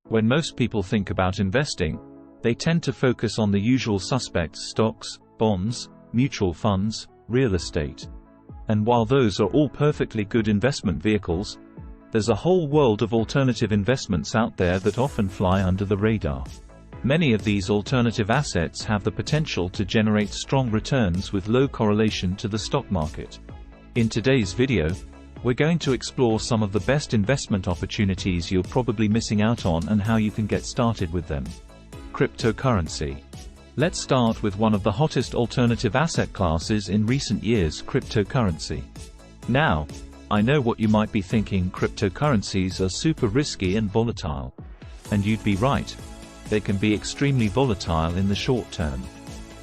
When most people think about investing, they tend to focus on the usual suspects: stocks, bonds, mutual funds, real estate. And while those are all perfectly good investment vehicles, there's a whole world of alternative investments out there that often fly under the radar. Many of these alternative assets have the potential to generate strong returns with low correlation to the stock market. In today's video, we're going to explore some of the best investment opportunities you're probably missing out on and how you can get started with them. Cryptocurrency. Let's start with one of the hottest alternative asset classes in recent years: cryptocurrency. Now, I know what you might be thinking: cryptocurrencies are super risky and volatile. And you'd be right. They can be extremely volatile in the short term.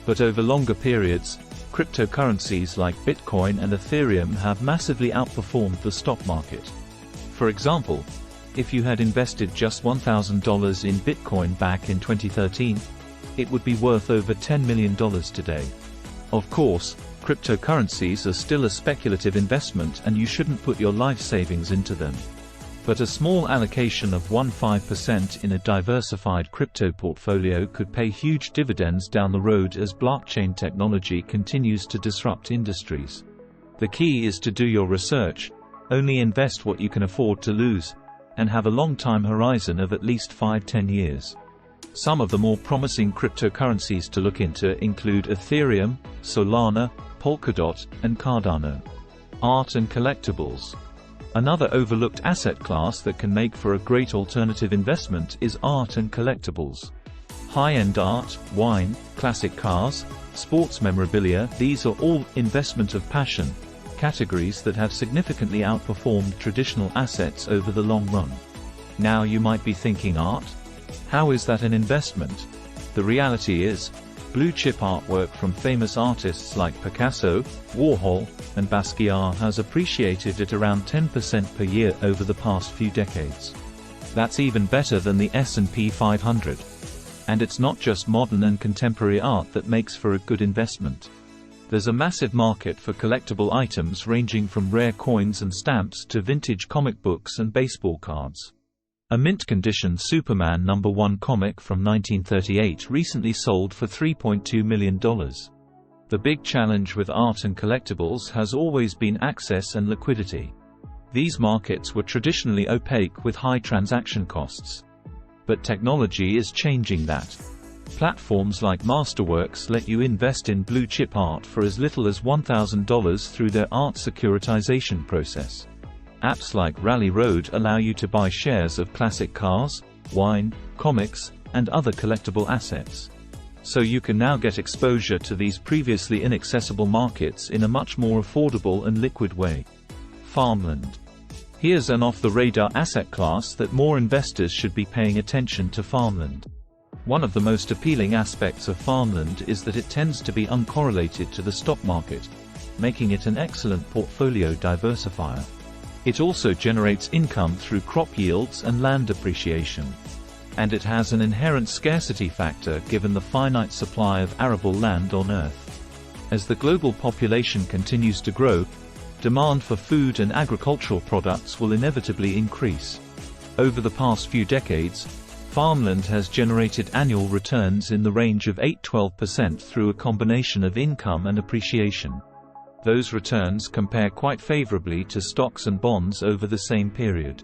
But over longer periods, cryptocurrencies like Bitcoin and Ethereum have massively outperformed the stock market. For example, if you had invested just $1,000 in Bitcoin back in 2013, it would be worth over $10 million today. Of course, cryptocurrencies are still a speculative investment and you shouldn't put your life savings into them. But a small allocation of 1–5% in a diversified crypto portfolio could pay huge dividends down the road as blockchain technology continues to disrupt industries. The key is to do your research, only invest what you can afford to lose, and have a long time horizon of at least 5–10 years. Some of the more promising cryptocurrencies to look into include Ethereum, Solana, Polkadot, and Cardano. Art and collectibles. Another overlooked asset class that can make for a great alternative investment is art and collectibles. High-end art, wine, classic cars, sports memorabilia, these are all investment of passion categories that have significantly outperformed traditional assets over the long run. Now you might be thinking, art? How is that an investment? The reality is, blue-chip artwork from famous artists like Picasso, Warhol, and Basquiat has appreciated at around 10% per year over the past few decades. That's even better than the S&P 500. And it's not just modern and contemporary art that makes for a good investment. There's a massive market for collectible items ranging from rare coins and stamps to vintage comic books and baseball cards. A mint-condition Superman #1 comic from 1938 recently sold for $3.2 million. The big challenge with art and collectibles has always been access and liquidity. These markets were traditionally opaque with high transaction costs. But technology is changing that. Platforms like Masterworks let you invest in blue-chip art for as little as $1,000 through their art securitization process. Apps like Rally Road allow you to buy shares of classic cars, wine, comics, and other collectible assets. So you can now get exposure to these previously inaccessible markets in a much more affordable and liquid way. Farmland. Here's an off-the-radar asset class that more investors should be paying attention to: farmland. One of the most appealing aspects of farmland is that it tends to be uncorrelated to the stock market, making it an excellent portfolio diversifier. It also generates income through crop yields and land appreciation. And it has an inherent scarcity factor given the finite supply of arable land on Earth. As the global population continues to grow, demand for food and agricultural products will inevitably increase. Over the past few decades, farmland has generated annual returns in the range of 8–12% through a combination of income and appreciation. Those returns compare quite favorably to stocks and bonds over the same period.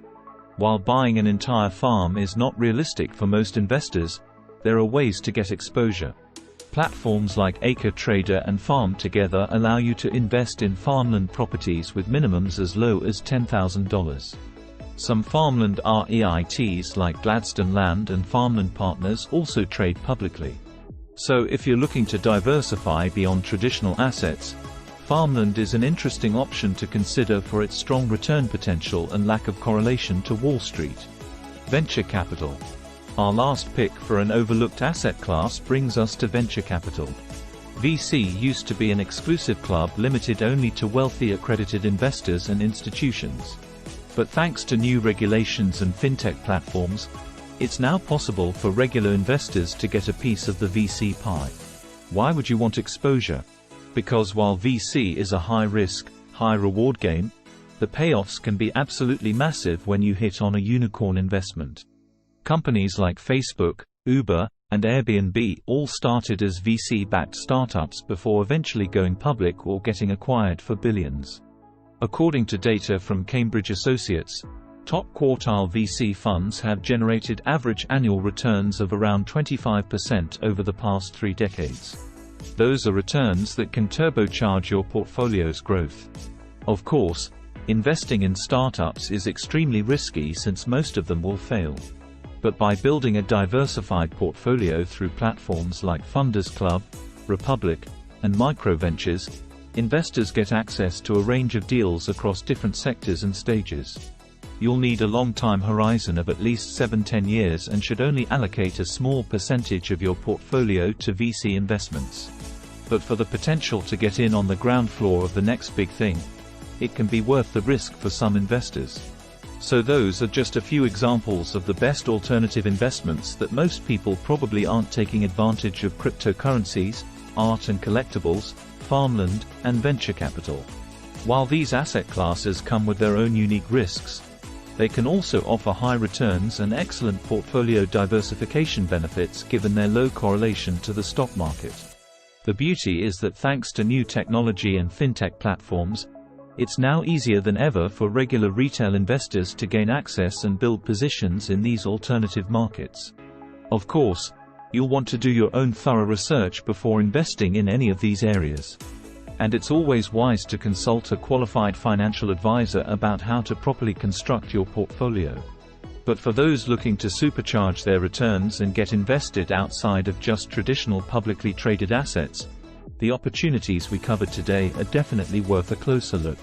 While buying an entire farm is not realistic for most investors, there are ways to get exposure. Platforms like Acre Trader and Farm Together allow you to invest in farmland properties with minimums as low as $10,000. Some farmland REITs like Gladstone Land and Farmland Partners also trade publicly. So if you're looking to diversify beyond traditional assets, farmland is an interesting option to consider for its strong return potential and lack of correlation to Wall Street. Venture capital. Our last pick for an overlooked asset class brings us to venture capital. VC used to be an exclusive club limited only to wealthy accredited investors and institutions. But thanks to new regulations and fintech platforms, it's now possible for regular investors to get a piece of the VC pie. Why would you want exposure? Because while VC is a high-risk, high-reward game, the payoffs can be absolutely massive when you hit on a unicorn investment. Companies like Facebook, Uber, and Airbnb all started as VC-backed startups before eventually going public or getting acquired for billions. According to data from Cambridge Associates, top quartile VC funds have generated average annual returns of around 25% over the past 3 decades. Those are returns that can turbocharge your portfolio's growth. Of course, investing in startups is extremely risky since most of them will fail. But by building a diversified portfolio through platforms like Funders Club, Republic, and Microventures, investors get access to a range of deals across different sectors and stages. You'll need a long time horizon of at least 7–10 years and should only allocate a small percentage of your portfolio to VC investments. But for the potential to get in on the ground floor of the next big thing, it can be worth the risk for some investors. So those are just a few examples of the best alternative investments that most people probably aren't taking advantage of: cryptocurrencies, art and collectibles, farmland, and venture capital. While these asset classes come with their own unique risks, they can also offer high returns and excellent portfolio diversification benefits given their low correlation to the stock market. The beauty is that thanks to new technology and fintech platforms, it's now easier than ever for regular retail investors to gain access and build positions in these alternative markets. Of course, you'll want to do your own thorough research before investing in any of these areas. And it's always wise to consult a qualified financial advisor about how to properly construct your portfolio. But for those looking to supercharge their returns and get invested outside of just traditional publicly traded assets, the opportunities we covered today are definitely worth a closer look.